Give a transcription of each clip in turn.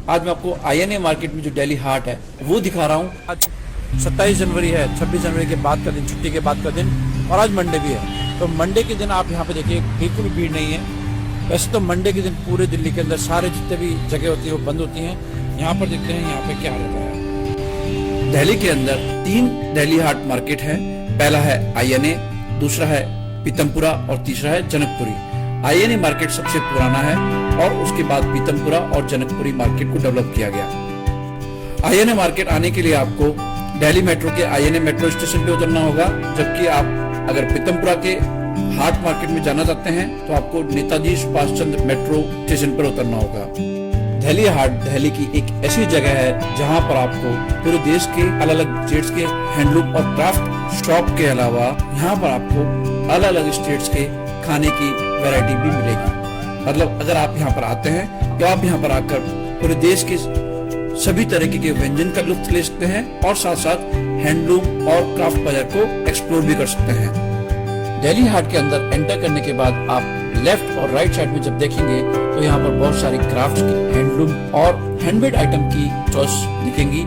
आज मैं आपको INA मार्केट में जो दिल्ली हाट है वो दिखा रहा हूँ। आज 27 जनवरी है, 26 जनवरी के बाद का दिन, छुट्टी के बाद का दिन, और आज मंडे भी है। तो मंडे के दिन आप यहाँ पे देखिए बिल्कुल भीड़ नहीं है। वैसे तो मंडे के दिन पूरे दिल्ली के अंदर सारे जितने भी जगह होती है वो बंद होती हैं। यहाँ पर देखते हैं यहाँ पे क्या रहता है। दिल्ली के अंदर 3 दिल्ली हाट मार्केट है। पहला है INA, दूसरा है पीतमपुरा और तीसरा है जनकपुरी। INA मार्केट सबसे पुराना है और उसके बाद पीतमपुरा और जनकपुरी मार्केट को डेवलप किया गया। INA मार्केट आने के लिए आपको दिल्ली मेट्रो के INA मेट्रो स्टेशन पे उतरना होगा, जबकि आप अगर पीतमपुरा के हाट मार्केट में जाना चाहते हैं तो आपको नेताजी सुभाष चंद्र मेट्रो स्टेशन पर उतरना होगा। दिल्ली हाट दिल्ली की एक ऐसी जगह है जहां पर आपको पूरे देश के अलग अलग स्टेट्स के हैंडलूम और क्राफ्ट शॉप के अलावा यहाँ पर आपको अलग अलग स्टेट्स के खाने की वैरायटी भी मिलेगी। मतलब अगर आप यहाँ पर आते हैं तो आप यहाँ पर आकर पूरे देश के सभी तरीके के व्यंजन का लुत्फ ले सकते हैं और साथ साथ हैंडलूम और क्राफ्ट बाजार को एक्सप्लोर भी कर सकते हैं। दिल्ली हाट के अंदर एंटर करने के बाद आप लेफ्ट और राइट साइड में जब देखेंगे तो यहाँ पर बहुत सारी क्राफ्ट्स की, हैंडलूम और हैंडमेड आइटम की स्टॉल्स दिखेंगी।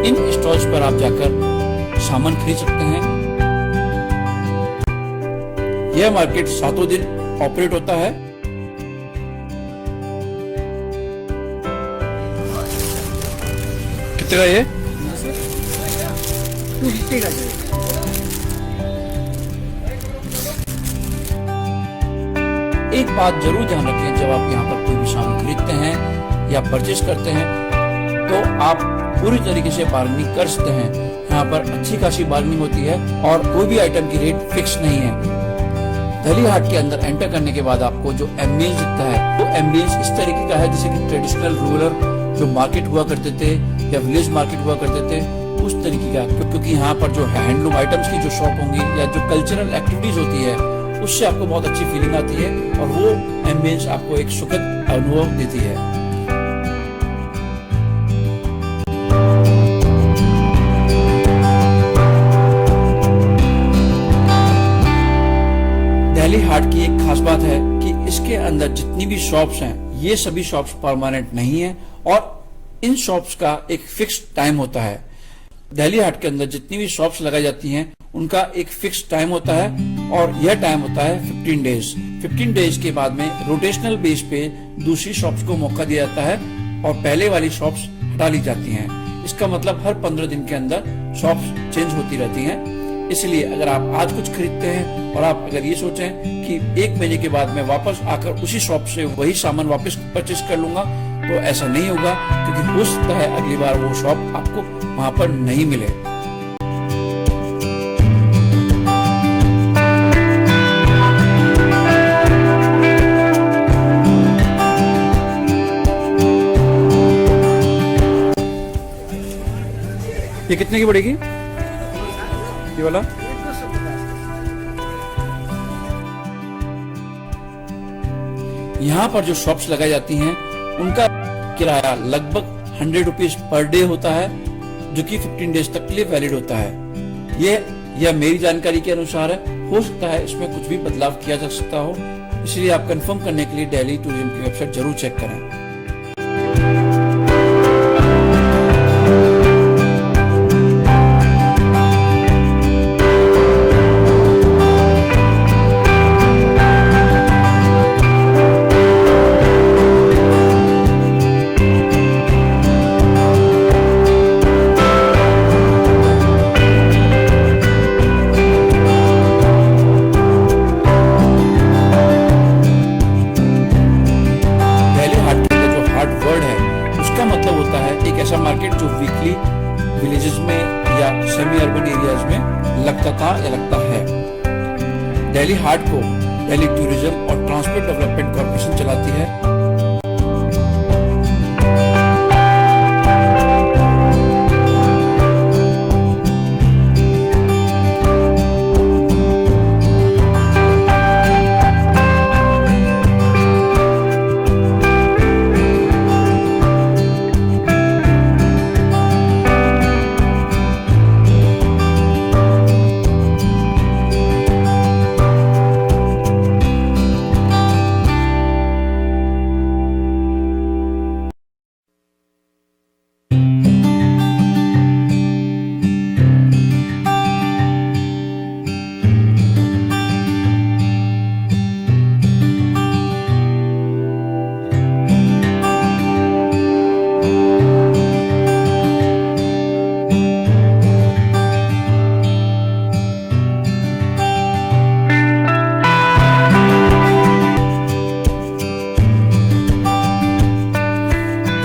इन स्टॉल्स पर आप जाकर सामान खरीद सकते हैं। यह मार्केट 7 दिन ऑपरेट होता है। कितने का ये? 250 का है। एक बात जरूर ध्यान रखें, जब आप यहाँ पर कोई भी सामान खरीदते हैं या परचेज करते हैं तो आप पूरी तरीके से बार्गेनिंग कर सकते हैं। यहाँ पर अच्छी खासी बार्गेनिंग होती है और कोई भी आइटम की रेट फिक्स नहीं है। दिल्ली हाट के अंदर एंटर करने के बाद आपको जो एम्बियंस दिखता है वो एम्बियंस इस तरीके का है जैसे कि ट्रेडिशनल रूरल जो मार्केट हुआ करते थे या विलेज मार्केट हुआ करते थे उस तरीके का, क्योंकि यहाँ पर जो हैंडलूम आइटम्स की जो शॉप होंगी या जो कल्चरल एक्टिविटीज होती है उससे आपको बहुत अच्छी फीलिंग आती है और वो एम्बियंस आपको एक सुखद अनुभव देती है। दिल्ली हाट की एक खास बात है कि इसके अंदर जितनी भी शॉप्स हैं ये सभी शॉप्स परमानेंट नहीं है और इन शॉप्स का एक फिक्स टाइम होता है। दिल्ली हाट के अंदर जितनी भी शॉप्स लगाई जाती हैं उनका एक फिक्स टाइम होता है और यह टाइम होता है 15 डेज। 15 डेज के बाद में रोटेशनल बेस पे दूसरी शॉप्स को मौका दिया जाता है और पहले वाली शॉप्स हटा ली जाती हैं। इसका मतलब हर 15 दिन के अंदर शॉप्स चेंज होती रहती हैं। इसलिए अगर आप आज कुछ खरीदते हैं और आप अगर ये सोचें कि 1 महीने के बाद मैं वापस आकर उसी शॉप से वही सामान वापस परचेज कर लूंगा तो ऐसा नहीं होगा, क्योंकि हो सकता है अगली बार वो शॉप आपको वहां पर नहीं मिले। ये कितने की पड़ेगी ये वाला? यहाँ पर जो शॉप्स लगाई जाती हैं उनका किराया लगभग 100 रुपीज पर डे होता है, जो कि 15 डेज तक के लिए वैलिड होता है। यह मेरी जानकारी के अनुसार है, हो सकता है इसमें कुछ भी बदलाव किया जा सकता हो, इसलिए आप कंफर्म करने के लिए दिल्ली टूरिज्म की वेबसाइट जरूर चेक करें। मार्केट जो वीकली विलेजेस में या सेमी अर्बन एरियाज में लगता था या लगता है। दिल्ली हाट को दिल्ली टूरिज्म और ट्रांसपोर्ट डेवलपमेंट कॉर्पोरेशन चलाती है।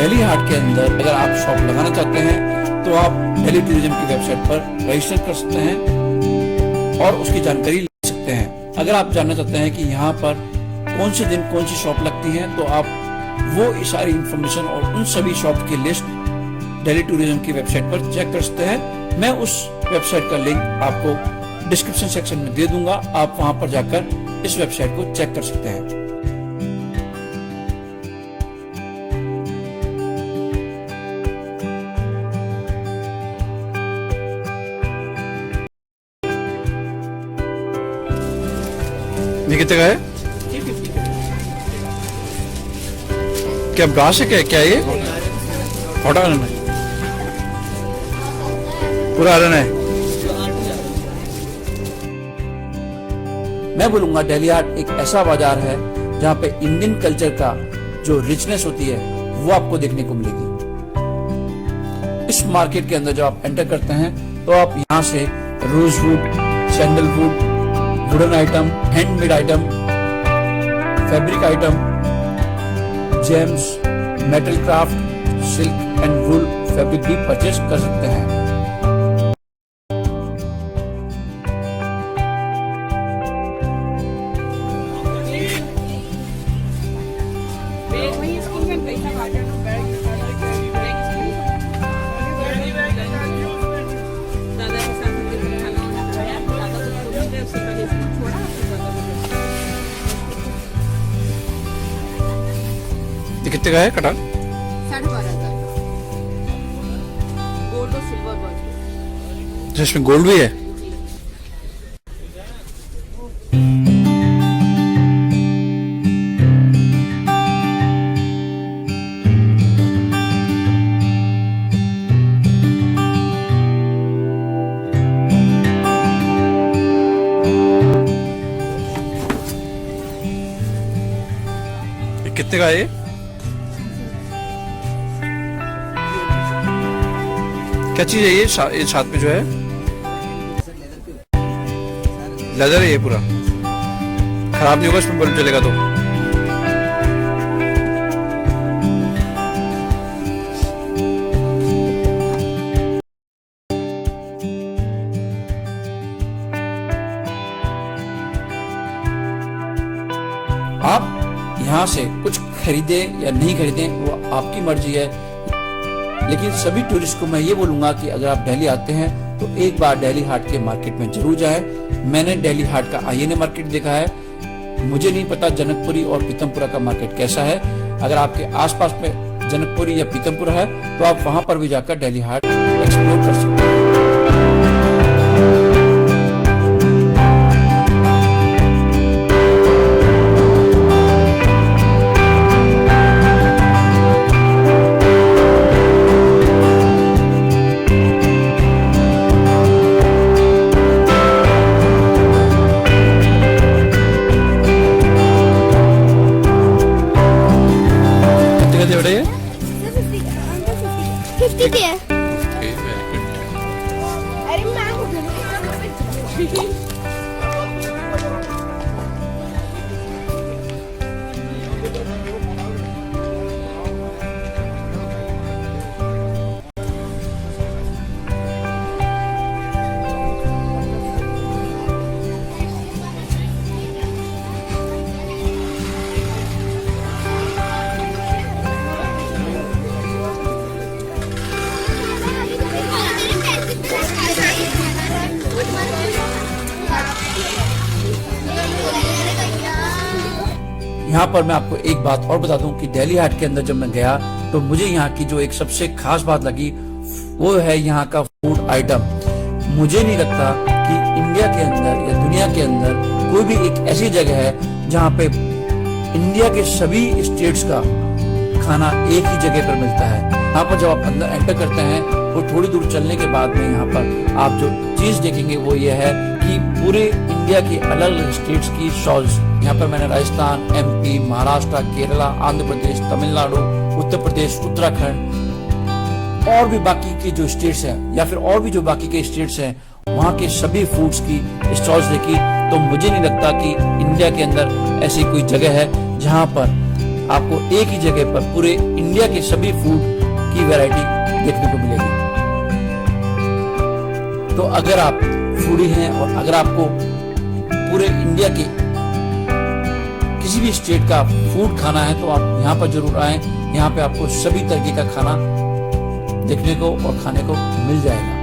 दिल्ली हाट के अंदर अगर आप शॉप लगाना चाहते हैं तो आप दिल्ली टूरिज्म की वेबसाइट पर रजिस्टर कर सकते हैं और उसकी जानकारी ले सकते हैं। अगर आप जानना चाहते हैं कि यहाँ पर कौन से दिन कौन सी शॉप लगती है तो आप वो सारी इंफॉर्मेशन और उन सभी शॉप की लिस्ट दिल्ली टूरिज्म की वेबसाइट पर चेक कर सकते हैं। मैं उस वेबसाइट का लिंक आपको डिस्क्रिप्शन सेक्शन में दे दूंगा, आप वहां पर जाकर इस वेबसाइट को चेक कर सकते हैं। ये कितने का है? क्या ब्रास है? क्या ये फोटा आयरन है? पूरा आयरन है। मैं बोलूंगा दिल्ली हाट एक ऐसा बाजार है जहाँ पे इंडियन कल्चर का जो रिचनेस होती है वो आपको देखने को मिलेगी। इस मार्केट के अंदर जब आप एंटर करते हैं तो आप यहाँ से rosewood, sandalwood, wooden item, handmade item, fabric item, James, metal craft, silk and wool fabric भी परचेज कर सकते हैं। ये कितने का है कटा? 12,500 गोल्ड और सिल्वर वर्क। इसमें गोल्ड भी है? ये कितने का है ये? क्या चीज है ये साथ में जो है? लेदर है ये पूरा? खराब नहीं होगा इसमें बल्ब जलेगा तो? आप यहाँ से कुछ खरीदे या नहीं खरीदे वो आपकी मर्जी है, लेकिन सभी टूरिस्ट को मैं ये बोलूंगा कि अगर आप दिल्ली आते हैं तो एक बार दिल्ली हाट के मार्केट में जरूर जाएं। मैंने दिल्ली हाट का आईएनए मार्केट देखा है, मुझे नहीं पता जनकपुरी और पीतमपुरा का मार्केट कैसा है। अगर आपके आसपास में जनकपुरी या पीतमपुरा है तो आप वहां पर भी जाकर दिल्ली हाट एक्सप्लोर कर सकते हैं। यहाँ पर मैं आपको एक बात और बता दूं कि दिल्ली हाट के अंदर जब मैं गया तो मुझे यहाँ की जो एक सबसे खास बात लगी वो है यहाँ का फूड आइटम। मुझे नहीं लगता कि इंडिया के अंदर या दुनिया के अंदर कोई भी एक ऐसी जगह है जहाँ पे इंडिया के सभी स्टेट्स का खाना एक ही जगह पर मिलता है। यहाँ पर जब आप अंदर एंटर करते हैं तो थोड़ी दूर चलने के बाद में यहाँ पर आप जो चीज देखेंगे वो ये है कि पूरे इंडिया की अलग अलग स्टेट्स की स्टॉल्स, यहाँ पर मैंने राजस्थान, एमपी, महाराष्ट्र, केरला, आंध्र प्रदेश, तमिलनाडु, उत्तर प्रदेश, उत्तराखंड और भी बाकी के जो स्टेट्स हैं या फिर और भी जो बाकी के स्टेट्स हैं वहाँ के सभी फूड्स की स्टॉल्स देखी। तो मुझे नहीं लगता कि इंडिया के अंदर ऐसी कोई जगह है जहाँ पर आपको एक ही जगह पर पूरे इंडिया के सभी फूड की वैरायटी देखने को मिलेगी। तो अगर आप फूडी हैं और अगर आपको पूरे इंडिया के किसी भी स्टेट का फूड खाना है तो आप यहाँ पर जरूर आएं। यहाँ पे आपको सभी तरीके का खाना देखने को और खाने को मिल जाएगा।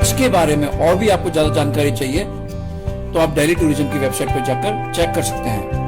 इसके बारे में और भी आपको ज्यादा जानकारी चाहिए तो आप दिल्ली टूरिज्म की वेबसाइट पर जाकर चेक कर सकते हैं।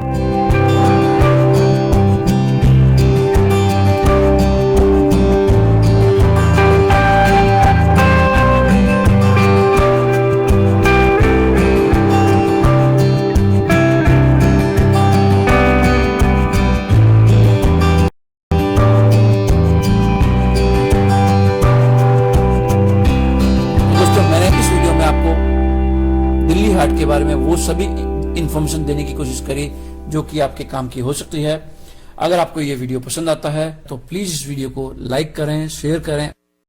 दिल्ली हाट के बारे में वो सभी इंफॉर्मेशन देने की कोशिश करी जो कि आपके काम की हो सकती है। अगर आपको ये वीडियो पसंद आता है तो प्लीज इस वीडियो को लाइक करें, शेयर करें